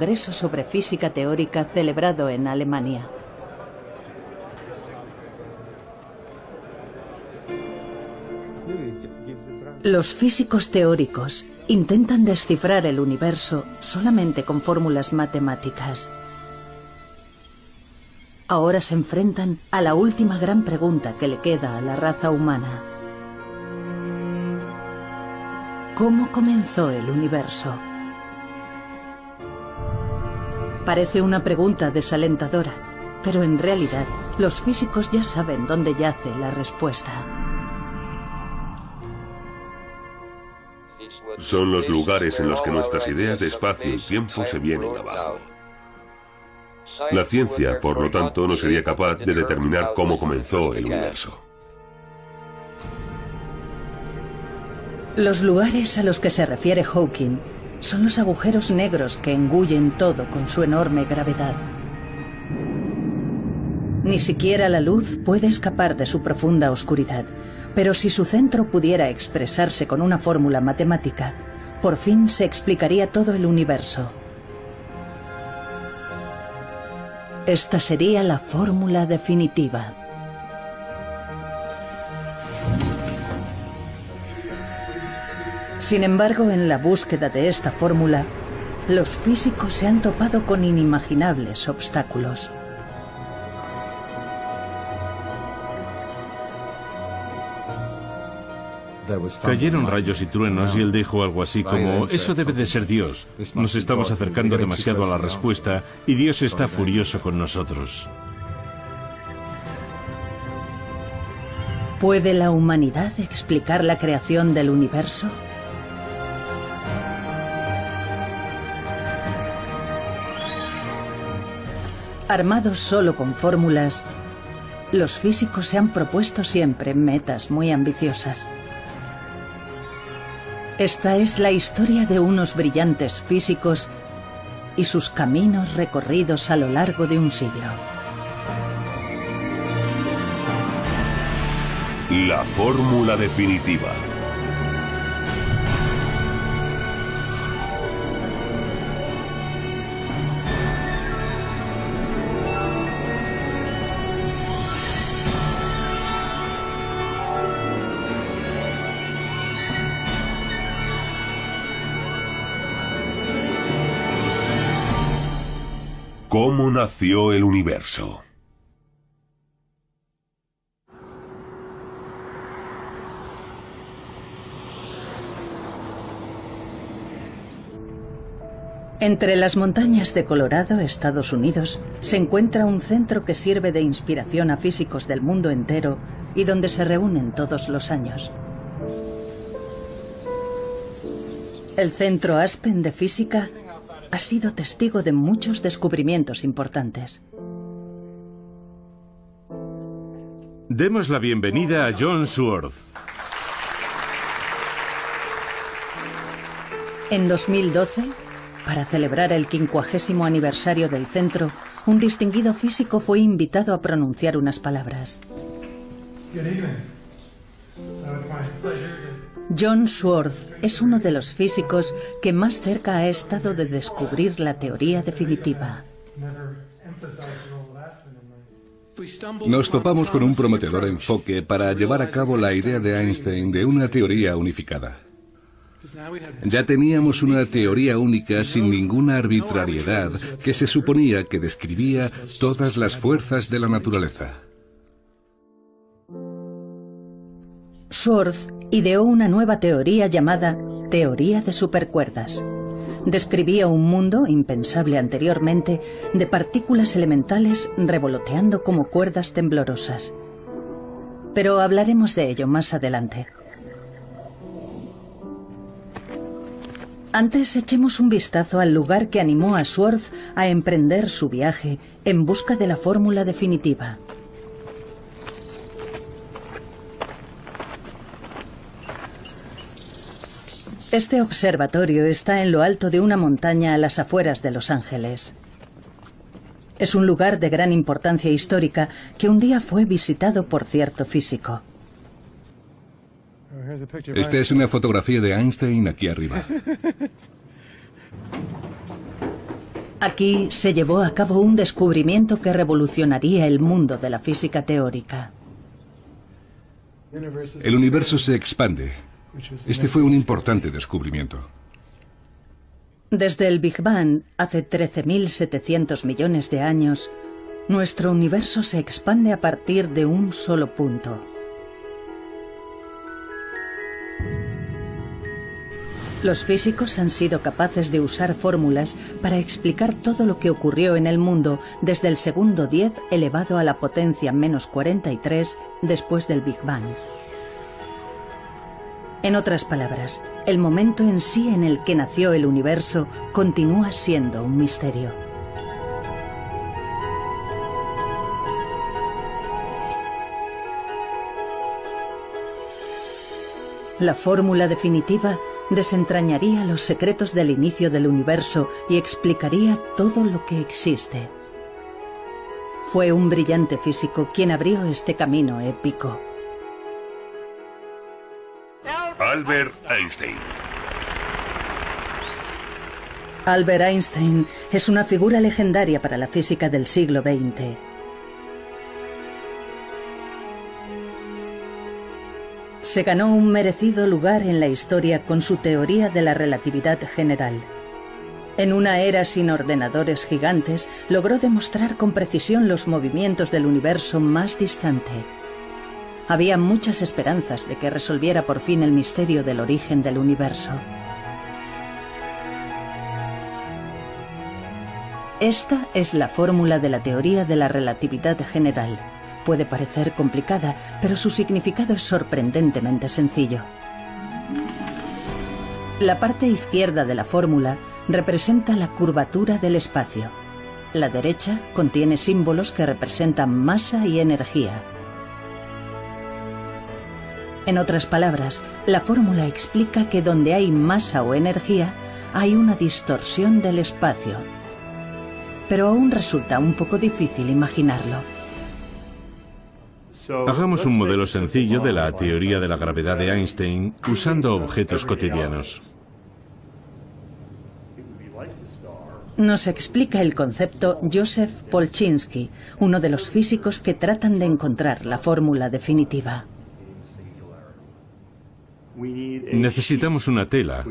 Congreso sobre Física Teórica celebrado en Alemania. Los físicos teóricos intentan descifrar el universo solamente con fórmulas matemáticas. Ahora se enfrentan a la última gran pregunta que le queda a la raza humana. ¿Cómo comenzó el universo? Parece una pregunta desalentadora, pero en realidad los físicos ya saben dónde yace la respuesta. Son los lugares en los que nuestras ideas de espacio y tiempo se vienen abajo. La ciencia, por lo tanto, no sería capaz de determinar cómo comenzó el universo. Los lugares a los que se refiere Hawking son los agujeros negros que engullen todo con su enorme gravedad. Ni siquiera la luz puede escapar de su profunda oscuridad, pero si su centro pudiera expresarse con una fórmula matemática, por fin se explicaría todo el universo. Esta sería la fórmula definitiva. Sin embargo, en la búsqueda de esta fórmula, los físicos se han topado con inimaginables obstáculos. Cayeron rayos y truenos y él dijo algo así como: eso debe de ser Dios. Nos estamos acercando demasiado a la respuesta y Dios está furioso con nosotros. ¿Puede la humanidad explicar la creación del universo? Armados solo con fórmulas, los físicos se han propuesto siempre metas muy ambiciosas. Esta es la historia de unos brillantes físicos y sus caminos recorridos a lo largo de un siglo. La fórmula definitiva. ¿Cómo nació el universo? Entre las montañas de Colorado, Estados Unidos, se encuentra un centro que sirve de inspiración a físicos del mundo entero y donde se reúnen todos los años. El Centro Aspen de Física ha sido testigo de muchos descubrimientos importantes. Demos la bienvenida a John Sworth. En 2012, para celebrar el 50º aniversario del centro, un distinguido físico fue invitado a pronunciar unas palabras. John Sworth es uno de los físicos que más cerca ha estado de descubrir la teoría definitiva. Nos topamos con un prometedor enfoque para llevar a cabo la idea de Einstein de una teoría unificada. Ya teníamos una teoría única sin ninguna arbitrariedad que se suponía que describía todas las fuerzas de la naturaleza. Sworth ideó una nueva teoría llamada teoría de supercuerdas. Describía un mundo, impensable anteriormente, de partículas elementales revoloteando como cuerdas temblorosas. Pero hablaremos de ello más adelante. Antes echemos un vistazo al lugar que animó a Sworth a emprender su viaje en busca de la fórmula definitiva. Este observatorio está en lo alto de una montaña a las afueras de Los Ángeles. Es un lugar de gran importancia histórica que un día fue visitado por cierto físico. Esta es una fotografía de Einstein aquí arriba. Aquí se llevó a cabo un descubrimiento que revolucionaría el mundo de la física teórica. El universo se expande. Este fue un importante descubrimiento. Desde el Big Bang, hace 13.700 millones de años, nuestro universo se expande a partir de un solo punto. Los físicos han sido capaces de usar fórmulas para explicar todo lo que ocurrió en el mundo desde el segundo 10 elevado a la potencia menos 43 después del Big Bang. En otras palabras, el momento en sí en el que nació el universo continúa siendo un misterio. La fórmula definitiva desentrañaría los secretos del inicio del universo y explicaría todo lo que existe. Fue un brillante físico quien abrió este camino épico. Albert Einstein. Albert Einstein es una figura legendaria para la física del siglo XX. Se ganó un merecido lugar en la historia con su teoría de la relatividad general. En una era sin ordenadores gigantes, logró demostrar con precisión los movimientos del universo más distante. Había muchas esperanzas de que resolviera por fin el misterio del origen del universo. Esta es la fórmula de la teoría de la relatividad general. Puede parecer complicada, pero su significado es sorprendentemente sencillo. La parte izquierda de la fórmula representa la curvatura del espacio. La derecha contiene símbolos que representan masa y energía. En otras palabras, la fórmula explica que donde hay masa o energía, hay una distorsión del espacio. Pero aún resulta un poco difícil imaginarlo. Hagamos un modelo sencillo de la teoría de la gravedad de Einstein usando objetos cotidianos. Nos explica el concepto Joseph Polchinski, uno de los físicos que tratan de encontrar la fórmula definitiva. Necesitamos una tela,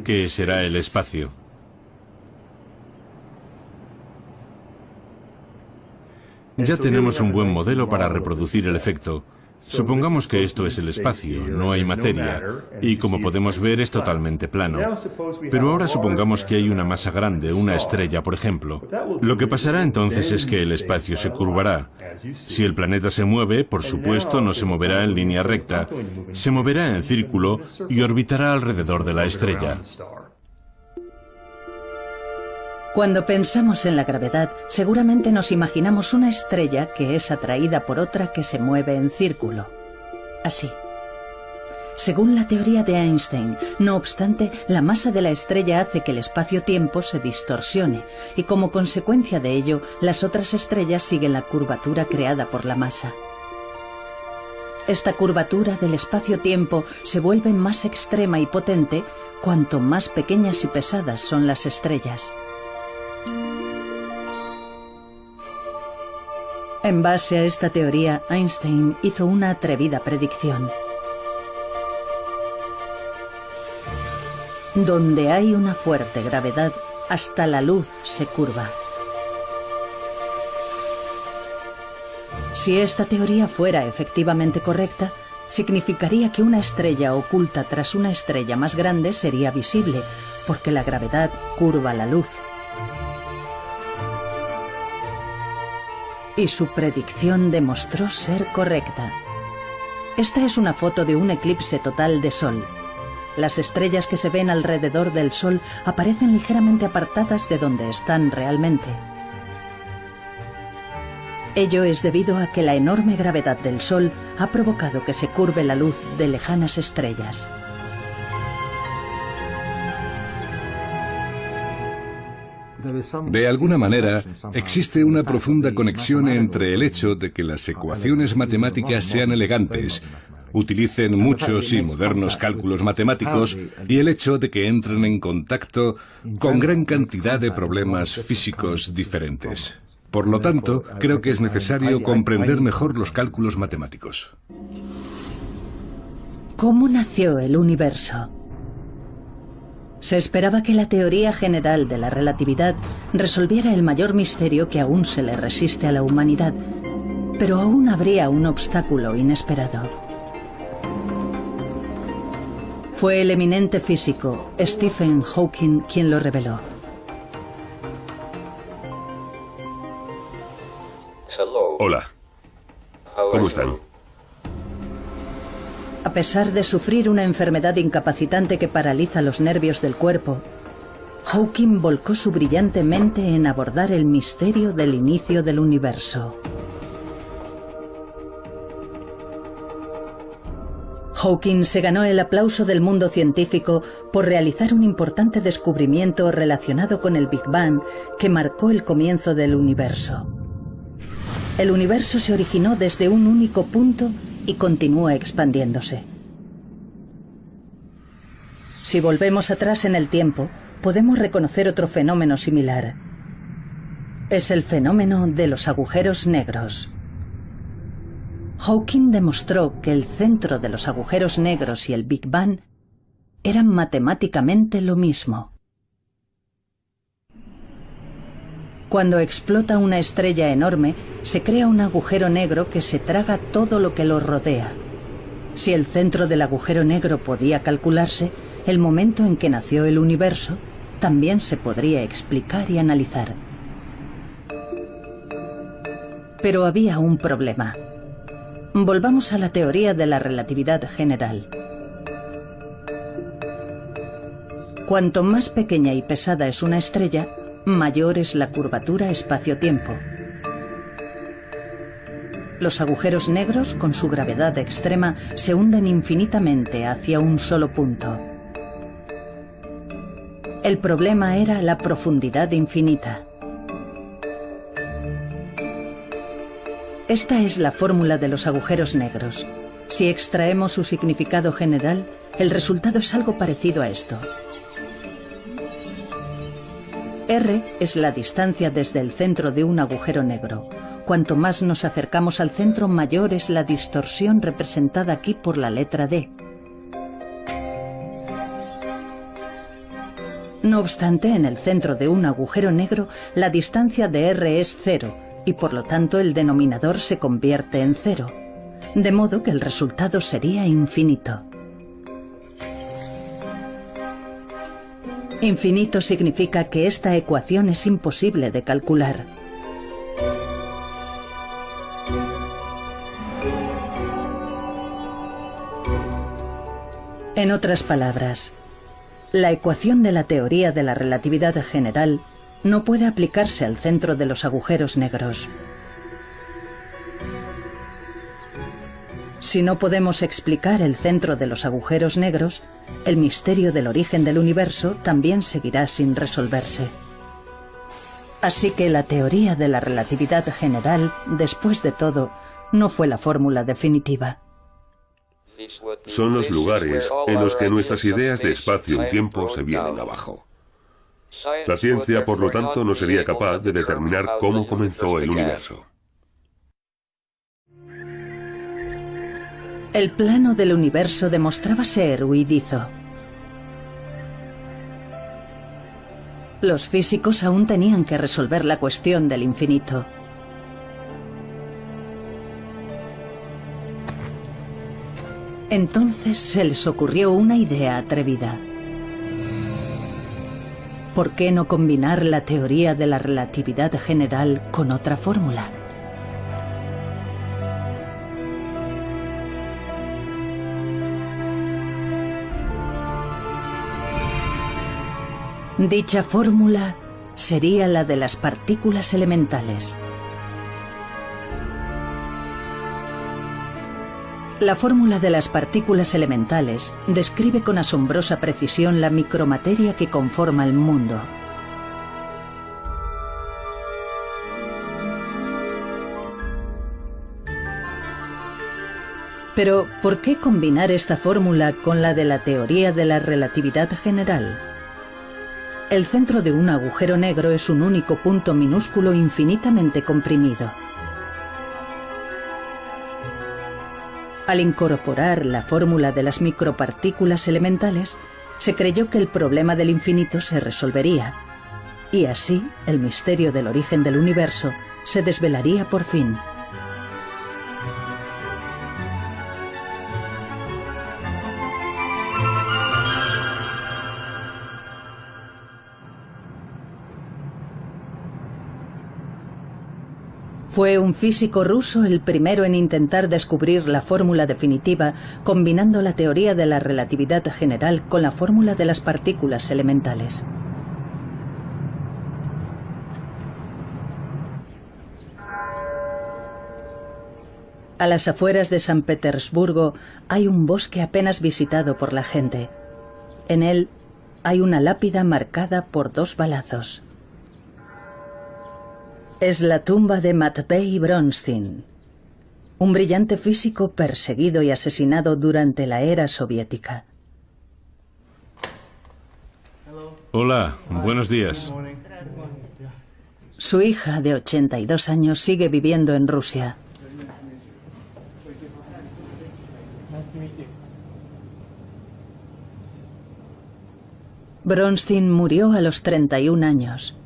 que será el espacio. Ya tenemos un buen modelo para reproducir el efecto. Supongamos que esto es el espacio, no hay materia, y como podemos ver es totalmente plano. Pero ahora supongamos que hay una masa grande, una estrella, por ejemplo. Lo que pasará entonces es que el espacio se curvará. Si el planeta se mueve, por supuesto, no se moverá en línea recta, se moverá en círculo y orbitará alrededor de la estrella. Cuando pensamos en la gravedad, seguramente nos imaginamos una estrella que es atraída por otra que se mueve en círculo. Así. Según la teoría de Einstein, no obstante, la masa de la estrella hace que el espacio-tiempo se distorsione, y como consecuencia de ello, las otras estrellas siguen la curvatura creada por la masa. Esta curvatura del espacio-tiempo se vuelve más extrema y potente cuanto más pequeñas y pesadas son las estrellas. En base a esta teoría, Einstein hizo una atrevida predicción. Donde hay una fuerte gravedad, hasta la luz se curva. Si esta teoría fuera efectivamente correcta, significaría que una estrella oculta tras una estrella más grande sería visible, porque la gravedad curva la luz. Y su predicción demostró ser correcta. Esta es una foto de un eclipse total de Sol. Las estrellas que se ven alrededor del Sol aparecen ligeramente apartadas de donde están realmente. Ello es debido a que la enorme gravedad del Sol ha provocado que se curve la luz de lejanas estrellas. De alguna manera, existe una profunda conexión entre el hecho de que las ecuaciones matemáticas sean elegantes, utilicen muchos y modernos cálculos matemáticos y el hecho de que entren en contacto con gran cantidad de problemas físicos diferentes. Por lo tanto, creo que es necesario comprender mejor los cálculos matemáticos. ¿Cómo nació el universo? Se esperaba que la teoría general de la relatividad resolviera el mayor misterio que aún se le resiste a la humanidad, pero aún habría un obstáculo inesperado. Fue el eminente físico Stephen Hawking quien lo reveló. Hola. ¿Cómo están? A pesar de sufrir una enfermedad incapacitante que paraliza los nervios del cuerpo, Hawking volcó su brillante mente en abordar el misterio del inicio del universo. Hawking se ganó el aplauso del mundo científico por realizar un importante descubrimiento relacionado con el Big Bang que marcó el comienzo del universo. El universo se originó desde un único punto y continúa expandiéndose. Si volvemos atrás en el tiempo, podemos reconocer otro fenómeno similar. Es el fenómeno de los agujeros negros. Hawking demostró que el centro de los agujeros negros y el Big Bang eran matemáticamente lo mismo. Cuando explota una estrella enorme, se crea un agujero negro que se traga todo lo que lo rodea. Si el centro del agujero negro podía calcularse, el momento en que nació el universo también se podría explicar y analizar. Pero había un problema. Volvamos a la teoría de la relatividad general. Cuanto más pequeña y pesada es una estrella, mayor es la curvatura espacio-tiempo. Los agujeros negros, con su gravedad extrema, se hunden infinitamente hacia un solo punto. El problema era la profundidad infinita. Esta es la fórmula de los agujeros negros. Si extraemos su significado general, el resultado es algo parecido a esto. R es la distancia desde el centro de un agujero negro. Cuanto más nos acercamos al centro, mayor es la distorsión representada aquí por la letra D. No obstante, en el centro de un agujero negro, la distancia de R es 0, y por lo tanto el denominador se convierte en 0, de modo que el resultado sería infinito. Infinito significa que esta ecuación es imposible de calcular. En otras palabras, la ecuación de la teoría de la relatividad general no puede aplicarse al centro de los agujeros negros. Si no podemos explicar el centro de los agujeros negros, el misterio del origen del universo también seguirá sin resolverse. Así que la teoría de la relatividad general, después de todo, no fue la fórmula definitiva. Son los lugares en los que nuestras ideas de espacio y tiempo se vienen abajo. La ciencia, por lo tanto, no sería capaz de determinar cómo comenzó el universo. El plano del universo demostraba ser huidizo. Los físicos aún tenían que resolver la cuestión del infinito. Entonces se les ocurrió una idea atrevida. ¿Por qué no combinar la teoría de la relatividad general con otra fórmula? Dicha fórmula sería la de las partículas elementales. La fórmula de las partículas elementales describe con asombrosa precisión la micromateria que conforma el mundo. Pero, ¿por qué combinar esta fórmula con la de la teoría de la relatividad general? El centro de un agujero negro es un único punto minúsculo infinitamente comprimido. Al incorporar la fórmula de las micropartículas elementales, se creyó que el problema del infinito se resolvería, y así el misterio del origen del universo se desvelaría por fin. Fue un físico ruso el primero en intentar descubrir la fórmula definitiva combinando la teoría de la relatividad general con la fórmula de las partículas elementales. A las afueras de San Petersburgo hay un bosque apenas visitado por la gente. En él hay una lápida marcada por 2 balazos. Es la tumba de Matvei Bronstein, un brillante físico perseguido y asesinado durante la era soviética. Hola, buenos días. Su hija, de 82 años, sigue viviendo en Rusia. Bronstein murió a los 31 años.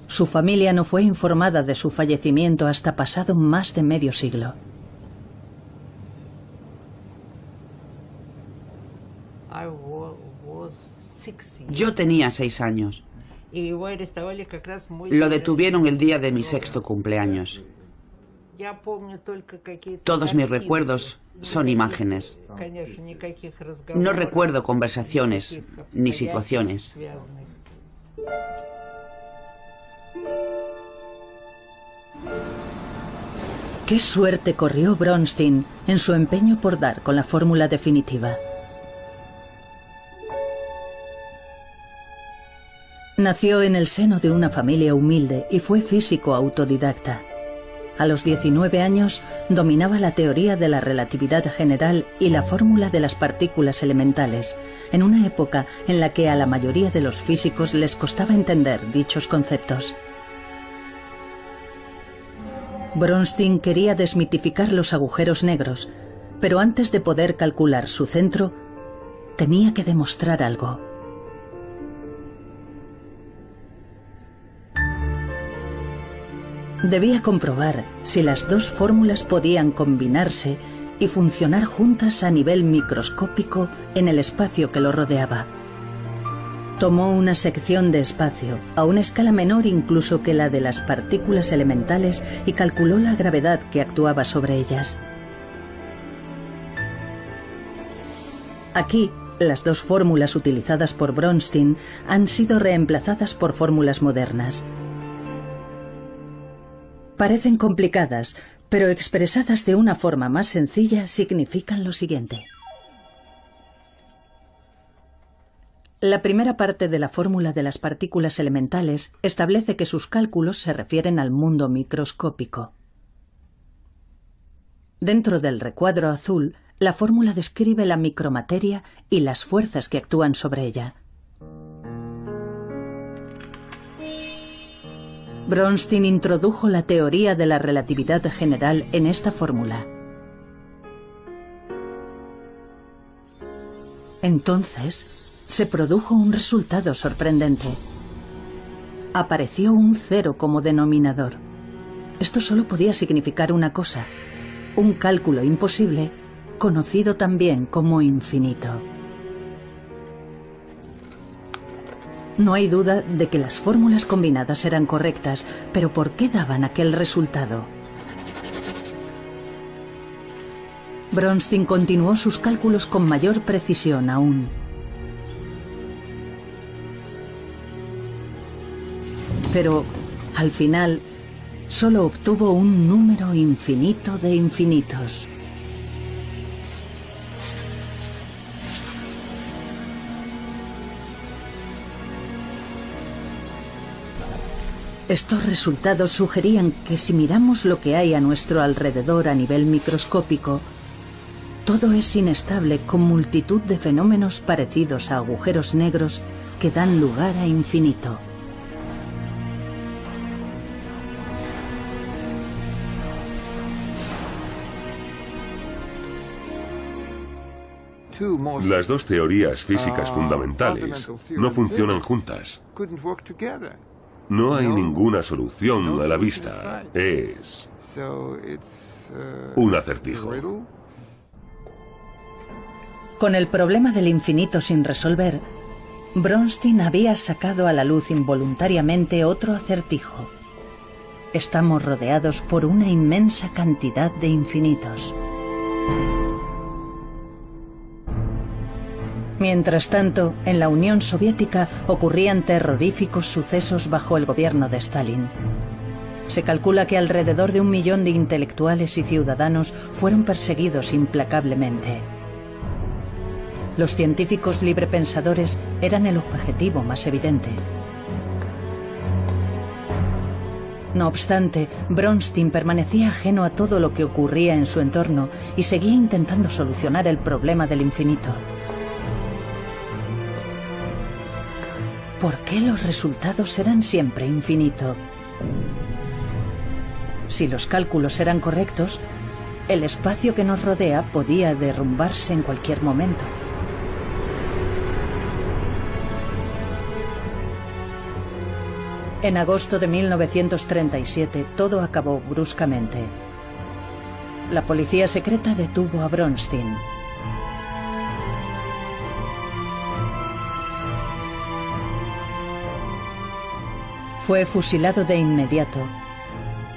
Su familia no fue informada de su fallecimiento hasta pasado más de medio siglo. Yo tenía 6 años. Lo detuvieron el día de mi 6º cumpleaños. Todos mis recuerdos son imágenes. No recuerdo conversaciones ni situaciones. Qué suerte corrió Bronstein en su empeño por dar con la fórmula definitiva. Nació en el seno de una familia humilde y fue físico autodidacta. A los 19 años dominaba la teoría de la relatividad general y la fórmula de las partículas elementales, en una época en la que a la mayoría de los físicos les costaba entender dichos conceptos. Bronstein quería desmitificar los agujeros negros, pero antes de poder calcular su centro, tenía que demostrar algo. Debía comprobar si las 2 fórmulas podían combinarse y funcionar juntas a nivel microscópico en el espacio que lo rodeaba. Tomó una sección de espacio, a una escala menor incluso que la de las partículas elementales, y calculó la gravedad que actuaba sobre ellas. Aquí, las 2 fórmulas utilizadas por Bronstein han sido reemplazadas por fórmulas modernas. Parecen complicadas, pero expresadas de una forma más sencilla significan lo siguiente. La primera parte de la fórmula de las partículas elementales establece que sus cálculos se refieren al mundo microscópico. Dentro del recuadro azul, la fórmula describe la micromateria y las fuerzas que actúan sobre ella. Bronstein introdujo la teoría de la relatividad general en esta fórmula. Entonces, se produjo un resultado sorprendente. Apareció un 0 como denominador. Esto solo podía significar una cosa: un cálculo imposible, conocido también como infinito. No hay duda de que las fórmulas combinadas eran correctas, pero ¿por qué daban aquel resultado? Bronstein continuó sus cálculos con mayor precisión aún. Pero, al final, solo obtuvo un número infinito de infinitos. Estos resultados sugerían que si miramos lo que hay a nuestro alrededor a nivel microscópico, Todo es inestable, con multitud de fenómenos parecidos a agujeros negros que dan lugar a infinito. Las dos teorías físicas fundamentales no funcionan juntas. No hay ninguna solución a la vista. Es un acertijo. Con el problema del infinito sin resolver, Bronstein había sacado a la luz involuntariamente otro acertijo. Estamos rodeados por una inmensa cantidad de infinitos. Mientras tanto, en la Unión Soviética ocurrían terroríficos sucesos bajo el gobierno de Stalin. Se calcula que alrededor de 1 millón de intelectuales y ciudadanos fueron perseguidos implacablemente. Los científicos librepensadores eran el objetivo más evidente. No obstante, Bronstein permanecía ajeno a todo lo que ocurría en su entorno y seguía intentando solucionar el problema del infinito. ¿Por qué los resultados eran siempre infinito? Si los cálculos eran correctos, el espacio que nos rodea podía derrumbarse en cualquier momento. En agosto de 1937, todo acabó bruscamente. La policía secreta detuvo a Bronstein. Fue fusilado de inmediato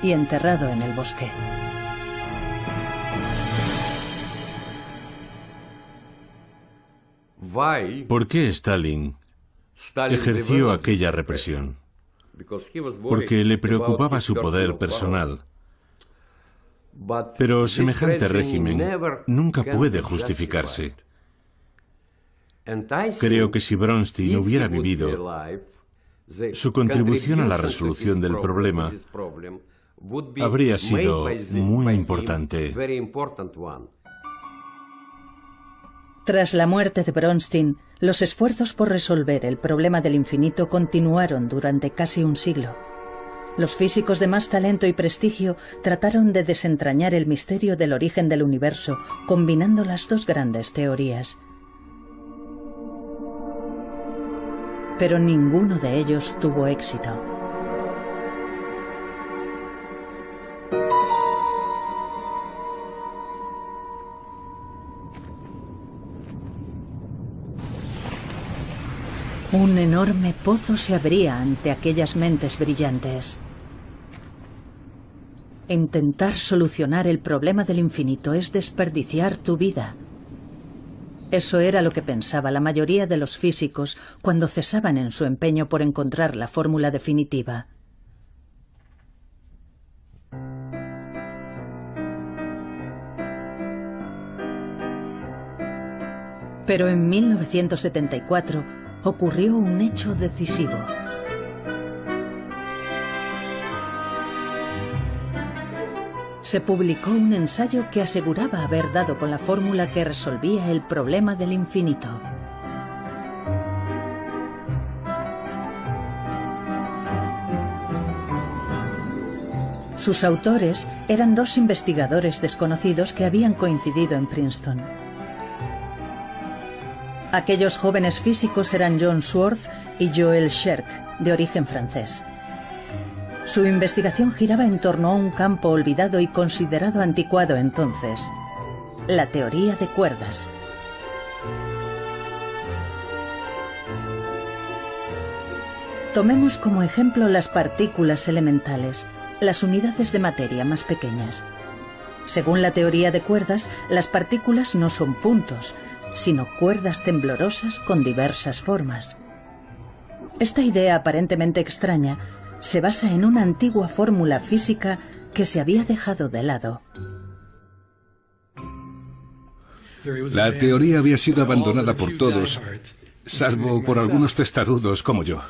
y enterrado en el bosque. ¿Por qué Stalin ejerció aquella represión? Porque le preocupaba su poder personal. Pero semejante régimen nunca puede justificarse. Creo que si Bronstein hubiera vivido, su contribución a la resolución del problema habría sido muy importante. Tras la muerte de Bronstein, los esfuerzos por resolver el problema del infinito continuaron durante casi un siglo. Los físicos de más talento y prestigio trataron de desentrañar el misterio del origen del universo, combinando las dos grandes teorías. Pero ninguno de ellos tuvo éxito. Un enorme pozo se abría ante aquellas mentes brillantes. Intentar solucionar el problema del infinito es desperdiciar tu vida. Eso era lo que pensaba la mayoría de los físicos cuando cesaban en su empeño por encontrar la fórmula definitiva. Pero en 1974 ocurrió un hecho decisivo. Se publicó un ensayo que aseguraba haber dado con la fórmula que resolvía el problema del infinito. Sus autores eran dos investigadores desconocidos que habían coincidido en Princeton. Aquellos jóvenes físicos eran John Swartz y Joël Scherk, de origen francés. Su investigación giraba en torno a un campo olvidado y considerado anticuado entonces, la teoría de cuerdas. Tomemos como ejemplo las partículas elementales, las unidades de materia más pequeñas. Según la teoría de cuerdas, las partículas no son puntos, sino cuerdas temblorosas con diversas formas. Esta idea aparentemente extraña se basa en una antigua fórmula física que se había dejado de lado. La teoría había sido abandonada por todos, salvo por algunos testarudos como yo.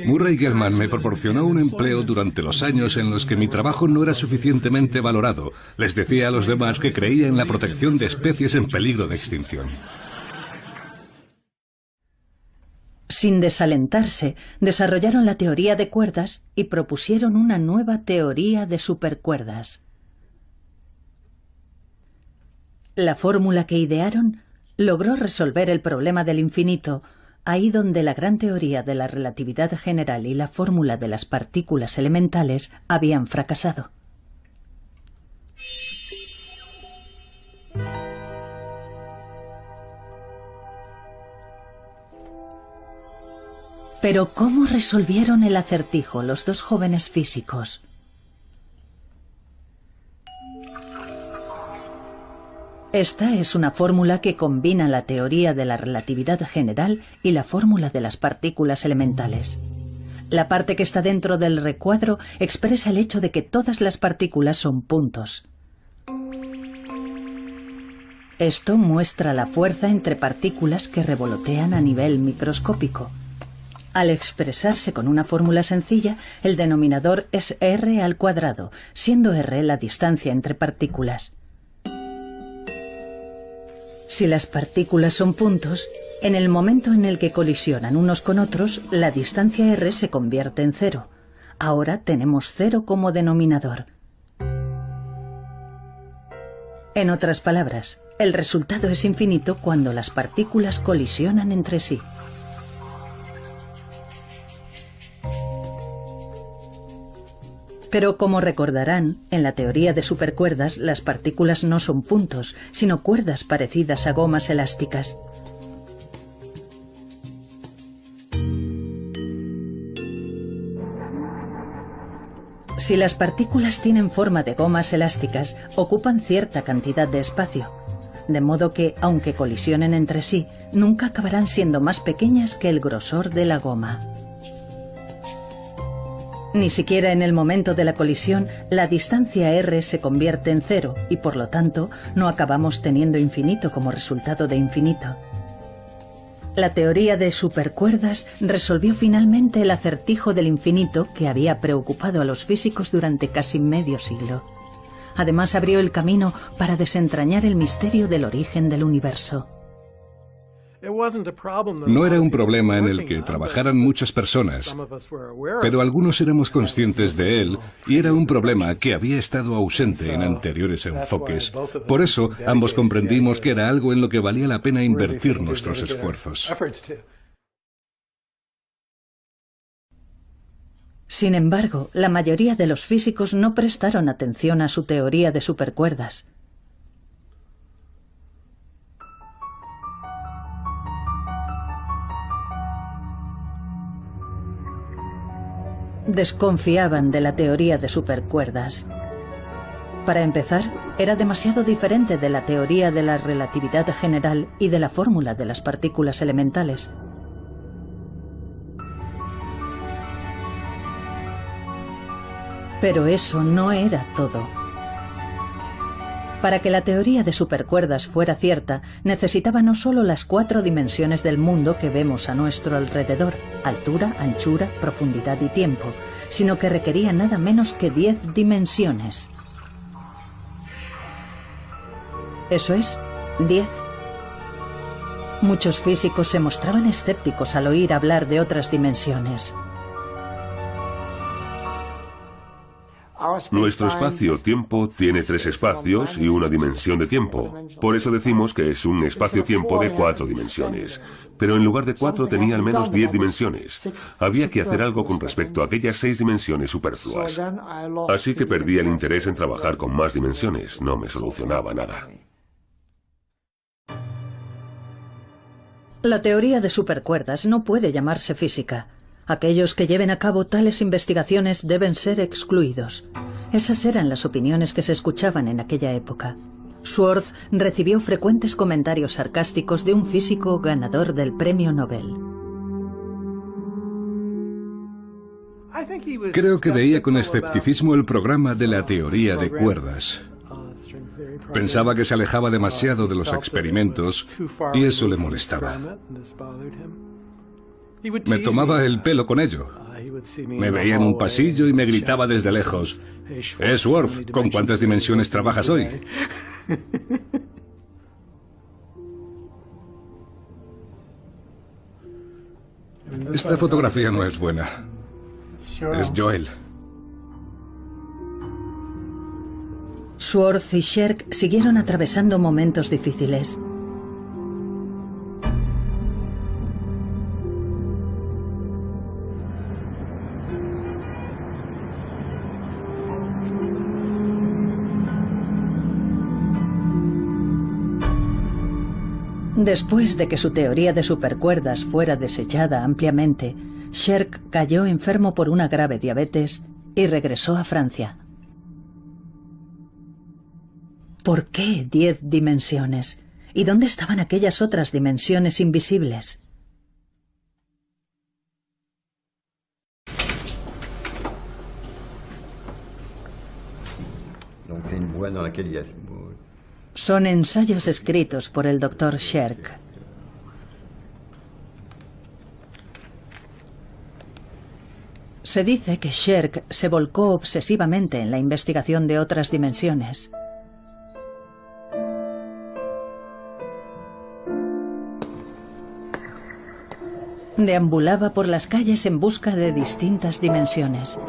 Murray Gell-Mann me proporcionó un empleo durante los años en los que mi trabajo no era suficientemente valorado. Les decía a los demás que creía en la protección de especies en peligro de extinción. Sin desalentarse, desarrollaron la teoría de cuerdas y propusieron una nueva teoría de supercuerdas. La fórmula que idearon logró resolver el problema del infinito, ahí donde la gran teoría de la relatividad general y la fórmula de las partículas elementales habían fracasado. Pero ¿cómo resolvieron el acertijo los dos jóvenes físicos? Esta es una fórmula que combina la teoría de la relatividad general y la fórmula de las partículas elementales. La parte que está dentro del recuadro expresa el hecho de que todas las partículas son puntos. Esto muestra la fuerza entre partículas que revolotean a nivel microscópico. Al expresarse con una fórmula sencilla, el denominador es r al cuadrado, siendo r la distancia entre partículas. Si las partículas son puntos, en el momento en el que colisionan unos con otros, la distancia r se convierte en cero. Ahora tenemos cero como denominador. En otras palabras, el resultado es infinito cuando las partículas colisionan entre sí. Pero como recordarán, en la teoría de supercuerdas las partículas no son puntos, sino cuerdas parecidas a gomas elásticas. Si las partículas tienen forma de gomas elásticas, ocupan cierta cantidad de espacio, de modo que, aunque colisionen entre sí, nunca acabarán siendo más pequeñas que el grosor de la goma. Ni siquiera en el momento de la colisión, la distancia r se convierte en cero y por lo tanto no acabamos teniendo infinito como resultado de infinito. La teoría de supercuerdas resolvió finalmente el acertijo del infinito que había preocupado a los físicos durante casi medio siglo. Además abrió el camino para desentrañar el misterio del origen del universo. No era un problema en el que trabajaran muchas personas, pero algunos éramos conscientes de él y era un problema que había estado ausente en anteriores enfoques. Por eso, ambos comprendimos que era algo en lo que valía la pena invertir nuestros esfuerzos. Sin embargo, la mayoría de los físicos no prestaron atención a su teoría de supercuerdas. Desconfiaban de la teoría de supercuerdas. Para empezar, era demasiado diferente de la teoría de la relatividad general y de la fórmula de las partículas elementales. Pero eso no era todo. Para que la teoría de supercuerdas fuera cierta, necesitaba no solo las 4 dimensiones del mundo que vemos a nuestro alrededor, altura, anchura, profundidad y tiempo, sino que requería nada menos que 10 dimensiones. Eso es, 10. Muchos físicos se mostraban escépticos al oír hablar de otras dimensiones. Nuestro espacio-tiempo tiene 3 espacios y una dimensión de tiempo. Por eso decimos que es un espacio-tiempo de 4 dimensiones. Pero en lugar de 4 tenía al menos 10 dimensiones. Había que hacer algo con respecto a aquellas 6 dimensiones superfluas. Así que perdí el interés en trabajar con más dimensiones. No me solucionaba nada. La teoría de supercuerdas no puede llamarse física. Aquellos que lleven a cabo tales investigaciones deben ser excluidos. Esas eran las opiniones que se escuchaban en aquella época. Schwartz recibió frecuentes comentarios sarcásticos de un físico ganador del premio Nobel. Creo que veía con escepticismo el programa de la teoría de cuerdas. Pensaba que se alejaba demasiado de los experimentos y eso le molestaba. Me tomaba el pelo con ello. Me veía en un pasillo y me gritaba desde lejos: Sworth, ¿con cuántas dimensiones trabajas hoy? Esta fotografía no es buena. Es Joel. Sworth y Sherk siguieron atravesando momentos difíciles. Después de que su teoría de supercuerdas fuera desechada ampliamente, Sherk cayó enfermo por una grave diabetes y regresó a Francia. ¿Por qué 10 dimensiones? ¿Y dónde estaban aquellas otras dimensiones invisibles? Son ensayos escritos por el Dr. Sherk. Se dice que Sherk se volcó obsesivamente en la investigación de otras dimensiones. Deambulaba por las calles en busca de distintas dimensiones.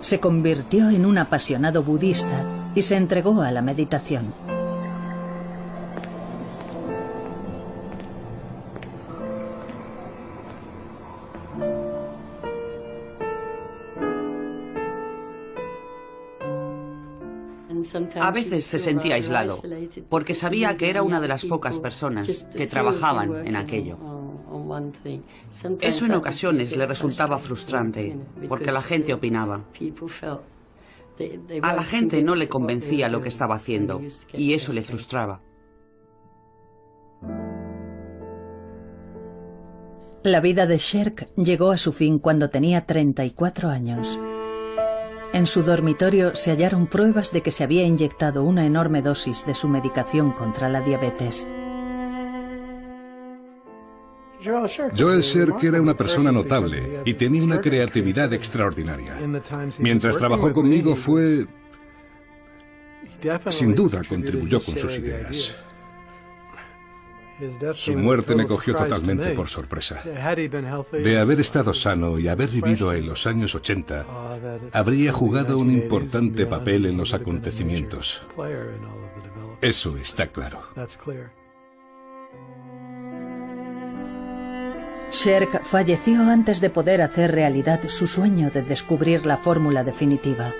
Se convirtió en un apasionado budista y se entregó a la meditación. A veces se sentía aislado, porque sabía que era una de las pocas personas que trabajaban en aquello. Eso en ocasiones le resultaba frustrante, porque la gente opinaba. A la gente no le convencía lo que estaba haciendo, y eso le frustraba. La vida de Sherk llegó a su fin cuando tenía 34 años. En su dormitorio se hallaron pruebas de que se había inyectado una enorme dosis de su medicación contra la diabetes. Joel Sherk era una persona notable y tenía una creatividad extraordinaria. Mientras trabajó conmigo sin duda contribuyó con sus ideas. Su muerte me cogió totalmente por sorpresa. De haber estado sano y haber vivido en los años 80, habría jugado un importante papel en los acontecimientos. Eso está claro. Sherk falleció antes de poder hacer realidad su sueño de descubrir la fórmula definitiva.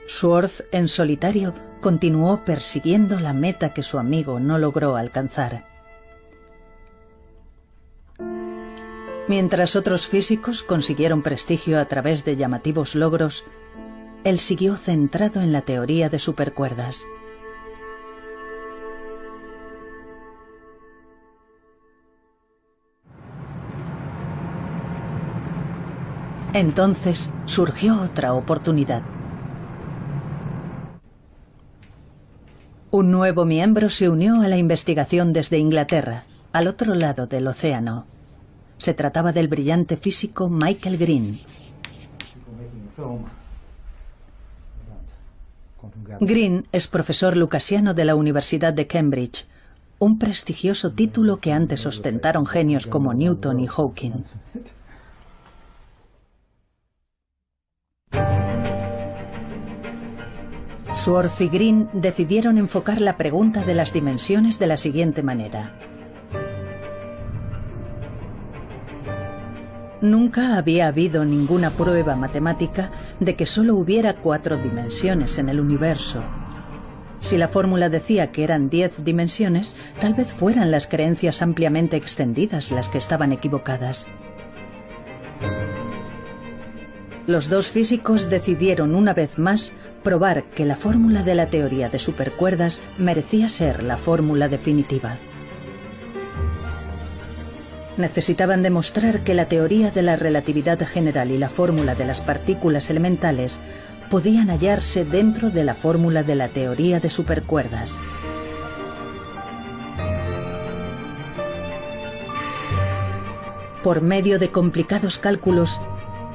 Sworth, en solitario, continuó persiguiendo la meta que su amigo no logró alcanzar. Mientras otros físicos consiguieron prestigio a través de llamativos logros, él siguió centrado en la teoría de supercuerdas. Entonces surgió otra oportunidad. Un nuevo miembro se unió a la investigación desde Inglaterra, al otro lado del océano. Se trataba del brillante físico Michael Green. Green es profesor lucasiano de la Universidad de Cambridge, un prestigioso título que antes ostentaron genios como Newton y Hawking. Sworth y Green decidieron enfocar la pregunta de las dimensiones de la siguiente manera. Nunca había habido ninguna prueba matemática de que solo hubiera 4 dimensiones en el universo. Si la fórmula decía que eran 10 dimensiones, tal vez fueran las creencias ampliamente extendidas las que estaban equivocadas. Los dos físicos decidieron una vez más probar que la fórmula de la teoría de supercuerdas merecía ser la fórmula definitiva. Necesitaban demostrar que la teoría de la relatividad general y la fórmula de las partículas elementales podían hallarse dentro de la fórmula de la teoría de supercuerdas. Por medio de complicados cálculos,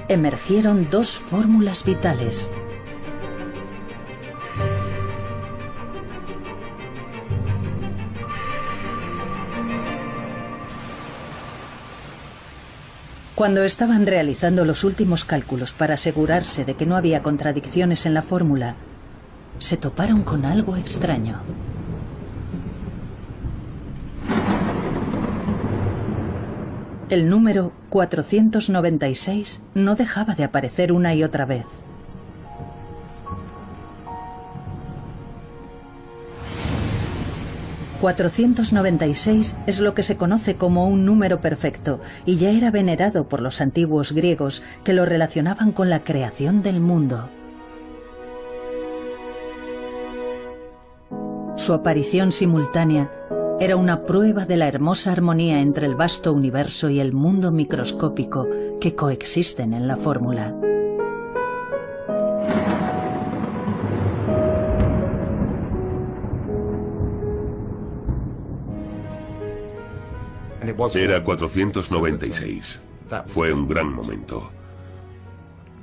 emergieron dos fórmulas vitales. Cuando estaban realizando los últimos cálculos para asegurarse de que no había contradicciones en la fórmula, se toparon con algo extraño. El número 496 no dejaba de aparecer una y otra vez. ...496 es lo que se conoce como un número perfecto y ya era venerado por los antiguos griegos que lo relacionaban con la creación del mundo. Su aparición simultánea era una prueba de la hermosa armonía entre el vasto universo y el mundo microscópico que coexisten en la fórmula. Era 496. Fue un gran momento.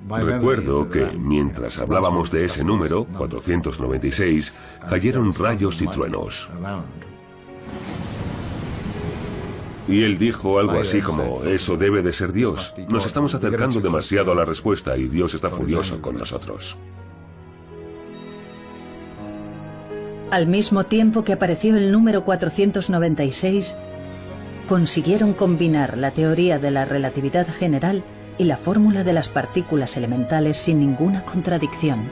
Recuerdo que, mientras hablábamos de ese número, 496, cayeron rayos y truenos. Y él dijo algo así como, eso debe de ser Dios. Nos estamos acercando demasiado a la respuesta y Dios está furioso con nosotros. Al mismo tiempo que apareció el número 496, consiguieron combinar la teoría de la relatividad general y la fórmula de las partículas elementales sin ninguna contradicción.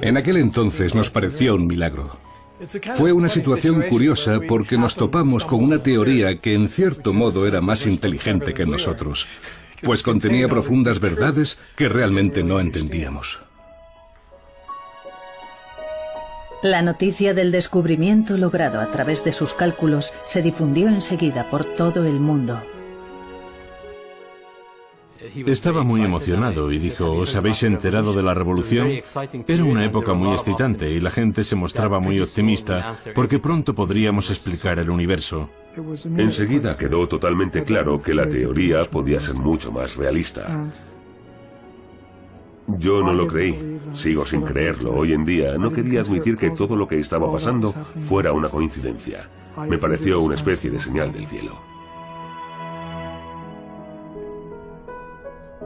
En aquel entonces nos pareció un milagro. Fue una situación curiosa porque nos topamos con una teoría que en cierto modo era más inteligente que nosotros, pues contenía profundas verdades que realmente no entendíamos. La noticia del descubrimiento logrado a través de sus cálculos se difundió enseguida por todo el mundo. Estaba muy emocionado y dijo, ¿os habéis enterado de la revolución? Era una época muy excitante y la gente se mostraba muy optimista porque pronto podríamos explicar el universo. Enseguida quedó totalmente claro que la teoría podía ser mucho más realista. Yo no lo creí, sigo sin creerlo. Hoy en día no quería admitir que todo lo que estaba pasando fuera una coincidencia. Me pareció una especie de señal del cielo.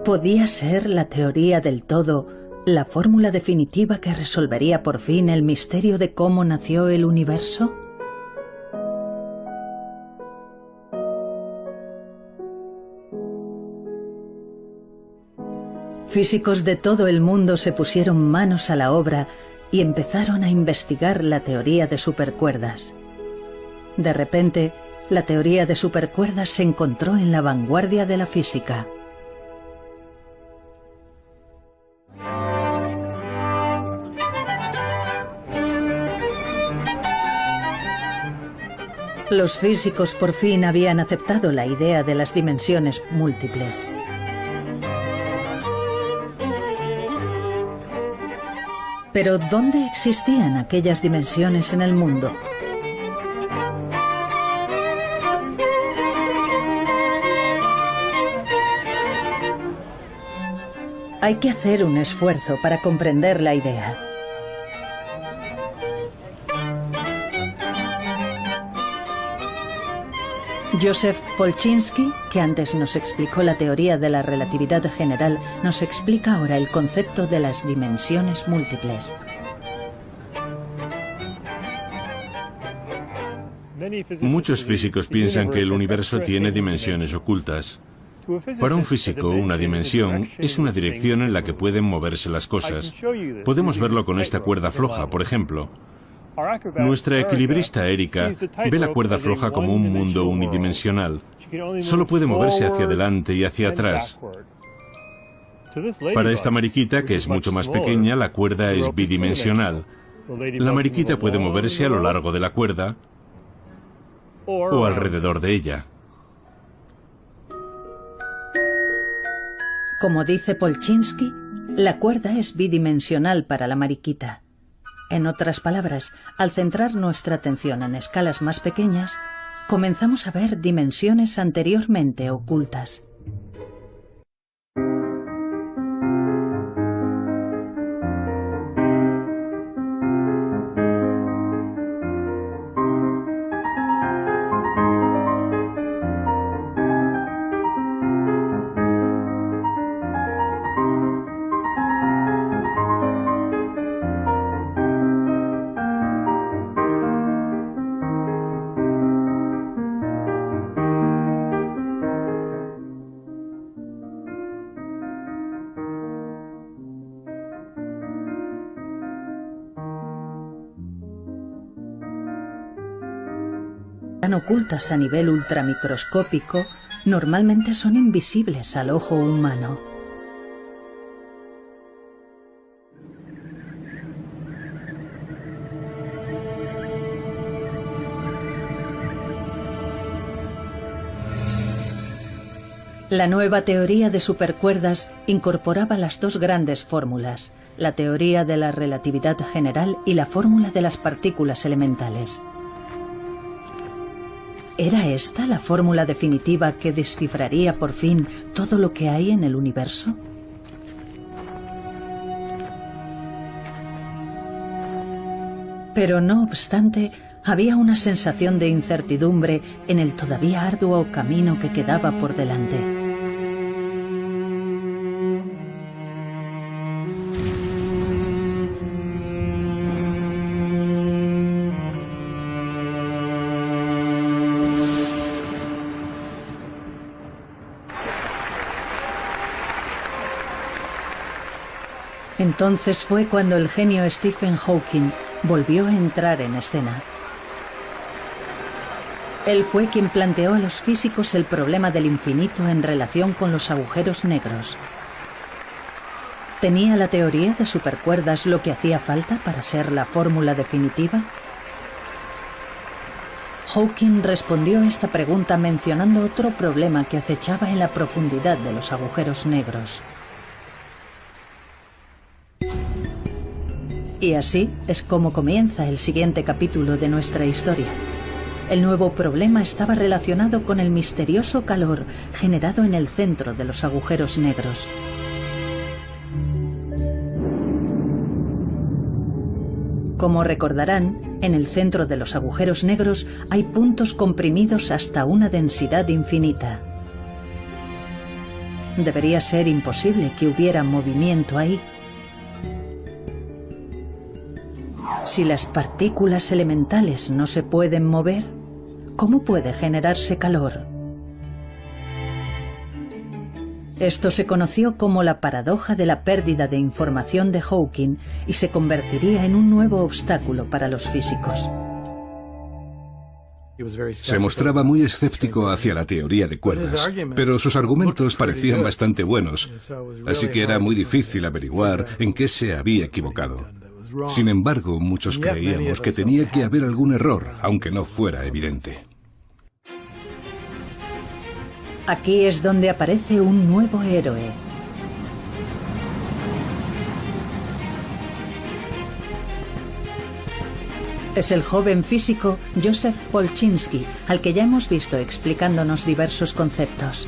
¿Podía ser la teoría del todo la fórmula definitiva que resolvería por fin el misterio de cómo nació el universo? Físicos de todo el mundo se pusieron manos a la obra y empezaron a investigar la teoría de supercuerdas. De repente, la teoría de supercuerdas se encontró en la vanguardia de la física. Los físicos por fin habían aceptado la idea de las dimensiones múltiples. Pero ¿dónde existían aquellas dimensiones en el mundo? Hay que hacer un esfuerzo para comprender la idea. Joseph Polchinski, que antes nos explicó la teoría de la relatividad general, nos explica ahora el concepto de las dimensiones múltiples. Muchos físicos piensan que el universo tiene dimensiones ocultas. Para un físico, una dimensión es una dirección en la que pueden moverse las cosas. Podemos verlo con esta cuerda floja, por ejemplo. Nuestra equilibrista Erika ve la cuerda floja como un mundo unidimensional. Solo puede moverse hacia adelante y hacia atrás. Para esta mariquita, que es mucho más pequeña, la cuerda es bidimensional. La mariquita puede moverse a lo largo de la cuerda o alrededor de ella. Como dice Polchinski, la cuerda es bidimensional para la mariquita. En otras palabras, al centrar nuestra atención en escalas más pequeñas, comenzamos a ver dimensiones anteriormente ocultas. Tan ocultas a nivel ultramicroscópico, normalmente son invisibles al ojo humano. La nueva teoría de supercuerdas incorporaba las dos grandes fórmulas, la teoría de la relatividad general y la fórmula de las partículas elementales. ¿Era esta la fórmula definitiva que descifraría por fin todo lo que hay en el universo? Pero no obstante, había una sensación de incertidumbre en el todavía arduo camino que quedaba por delante. Entonces fue cuando el genio Stephen Hawking volvió a entrar en escena. Él fue quien planteó a los físicos el problema del infinito en relación con los agujeros negros. ¿Tenía la teoría de supercuerdas lo que hacía falta para ser la fórmula definitiva? Hawking respondió a esta pregunta mencionando otro problema que acechaba en la profundidad de los agujeros negros. Y así es como comienza el siguiente capítulo de nuestra historia. El nuevo problema estaba relacionado con el misterioso calor generado en el centro de los agujeros negros. Como recordarán, en el centro de los agujeros negros hay puntos comprimidos hasta una densidad infinita. Debería ser imposible que hubiera movimiento ahí. Si las partículas elementales no se pueden mover, ¿cómo puede generarse calor? Esto se conoció como la paradoja de la pérdida de información de Hawking y se convertiría en un nuevo obstáculo para los físicos. Se mostraba muy escéptico hacia la teoría de cuerdas, pero sus argumentos parecían bastante buenos, así que era muy difícil averiguar en qué se había equivocado. Sin embargo, muchos creíamos que tenía que haber algún error, aunque no fuera evidente. Aquí es donde aparece un nuevo héroe. Es el joven físico Joseph Polchinski, al que ya hemos visto explicándonos diversos conceptos.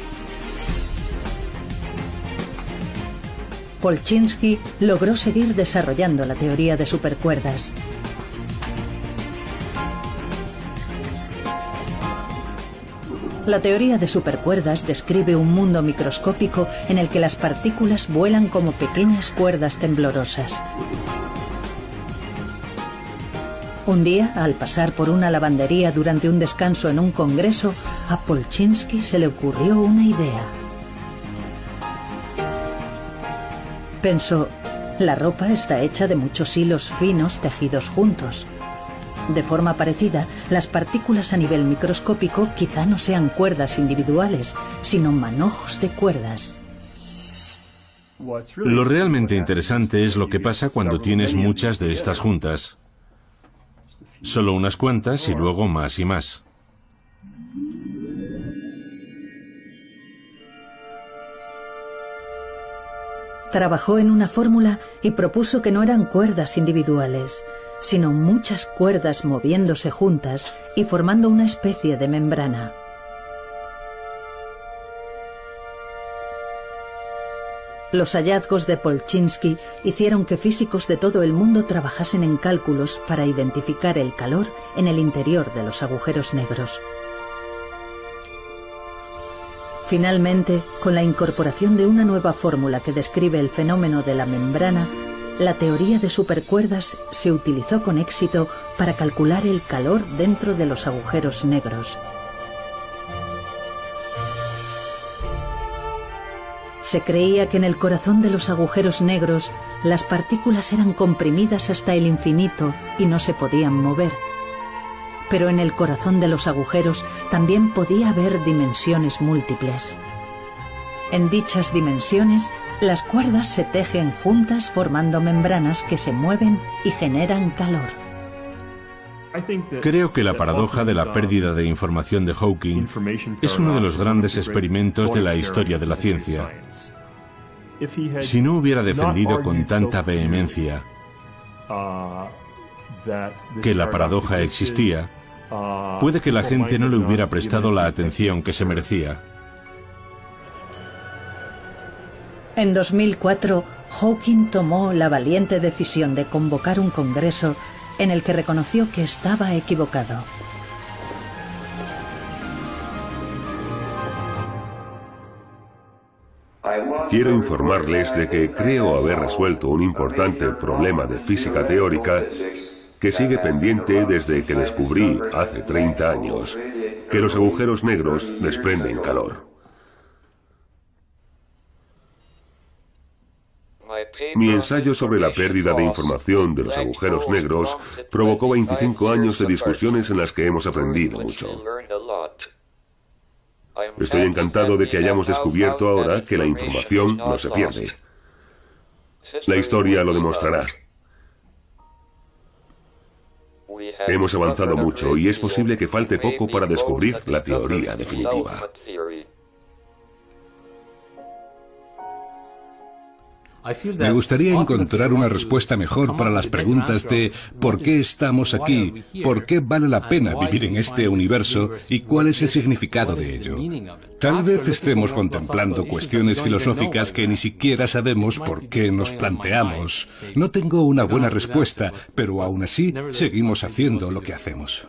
Polchinski logró seguir desarrollando la teoría de supercuerdas. La teoría de supercuerdas describe un mundo microscópico en el que las partículas vuelan como pequeñas cuerdas temblorosas. Un día, al pasar por una lavandería durante un descanso en un congreso, a Polchinski se le ocurrió una idea. Pensó, la ropa está hecha de muchos hilos finos tejidos juntos. De forma parecida, las partículas a nivel microscópico quizá no sean cuerdas individuales, sino manojos de cuerdas. Lo realmente interesante es lo que pasa cuando tienes muchas de estas juntas. Solo unas cuantas y luego más y más. Trabajó en una fórmula y propuso que no eran cuerdas individuales, sino muchas cuerdas moviéndose juntas y formando una especie de membrana. Los hallazgos de Polchinski hicieron que físicos de todo el mundo trabajasen en cálculos para identificar el calor en el interior de los agujeros negros. Finalmente, con la incorporación de una nueva fórmula que describe el fenómeno de la membrana, la teoría de supercuerdas se utilizó con éxito para calcular el calor dentro de los agujeros negros. Se creía que en el corazón de los agujeros negros las partículas eran comprimidas hasta el infinito y no se podían mover. Pero en el corazón de los agujeros también podía haber dimensiones múltiples. En dichas dimensiones, las cuerdas se tejen juntas formando membranas que se mueven y generan calor. Creo que la paradoja de la pérdida de información de Hawking es uno de los grandes experimentos de la historia de la ciencia. Si no hubiera defendido con tanta vehemencia que la paradoja existía, puede que la gente no le hubiera prestado la atención que se merecía. En 2004, Hawking tomó la valiente decisión de convocar un congreso en el que reconoció que estaba equivocado. Quiero informarles de que creo haber resuelto un importante problema de física teórica que sigue pendiente desde que descubrí, hace 30 años, que los agujeros negros desprenden calor. Mi ensayo sobre la pérdida de información de los agujeros negros provocó 25 años de discusiones en las que hemos aprendido mucho. Estoy encantado de que hayamos descubierto ahora que la información no se pierde. La historia lo demostrará. Hemos avanzado mucho y es posible que falte poco para descubrir la teoría definitiva. Me gustaría encontrar una respuesta mejor para las preguntas de ¿por qué estamos aquí? ¿Por qué vale la pena vivir en este universo? ¿Y cuál es el significado de ello? Tal vez estemos contemplando cuestiones filosóficas que ni siquiera sabemos por qué nos planteamos. No tengo una buena respuesta, pero aún así seguimos haciendo lo que hacemos.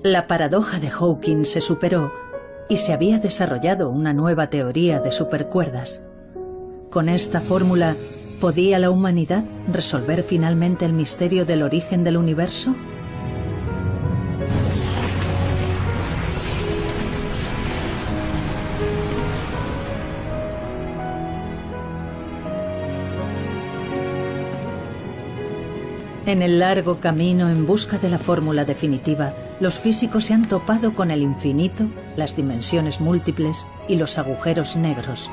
La paradoja de Hawking se superó y se había desarrollado una nueva teoría de supercuerdas. Con esta fórmula, ¿podía la humanidad resolver finalmente el misterio del origen del universo? En el largo camino en busca de la fórmula definitiva, los físicos se han topado con el infinito, las dimensiones múltiples y los agujeros negros.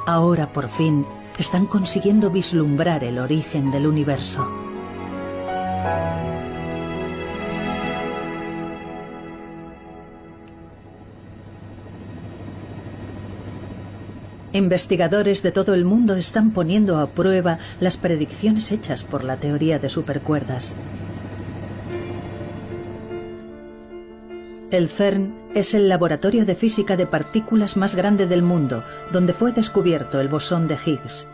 Ahora, por fin, están consiguiendo vislumbrar el origen del universo. Investigadores de todo el mundo están poniendo a prueba las predicciones hechas por la teoría de supercuerdas. El CERN es el laboratorio de física de partículas más grande del mundo, donde fue descubierto el bosón de Higgs.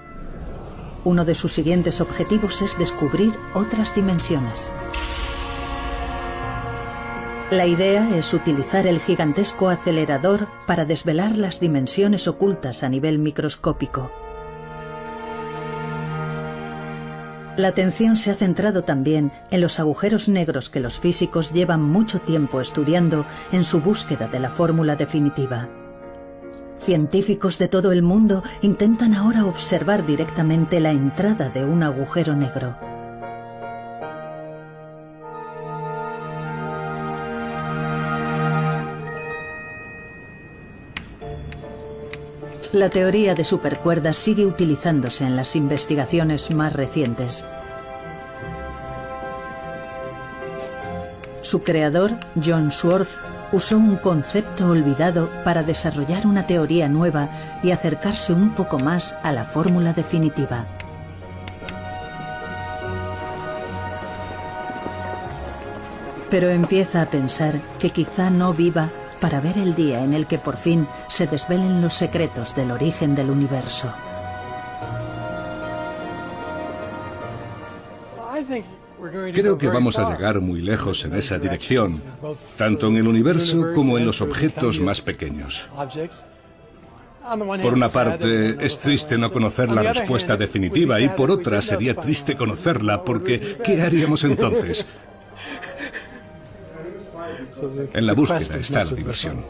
Uno de sus siguientes objetivos es descubrir otras dimensiones. La idea es utilizar el gigantesco acelerador para desvelar las dimensiones ocultas a nivel microscópico. La atención se ha centrado también en los agujeros negros que los físicos llevan mucho tiempo estudiando en su búsqueda de la fórmula definitiva. Científicos de todo el mundo intentan ahora observar directamente la entrada de un agujero negro. La teoría de supercuerdas sigue utilizándose en las investigaciones más recientes. Su creador, John Swartz, usó un concepto olvidado para desarrollar una teoría nueva y acercarse un poco más a la fórmula definitiva. Pero empieza a pensar que quizá no viva para ver el día en el que por fin se desvelen los secretos del origen del universo. Creo que vamos a llegar muy lejos en esa dirección, tanto en el universo como en los objetos más pequeños. Por una parte, es triste no conocer la respuesta definitiva y por otra sería triste conocerla porque ¿qué haríamos entonces? En la búsqueda está la diversión.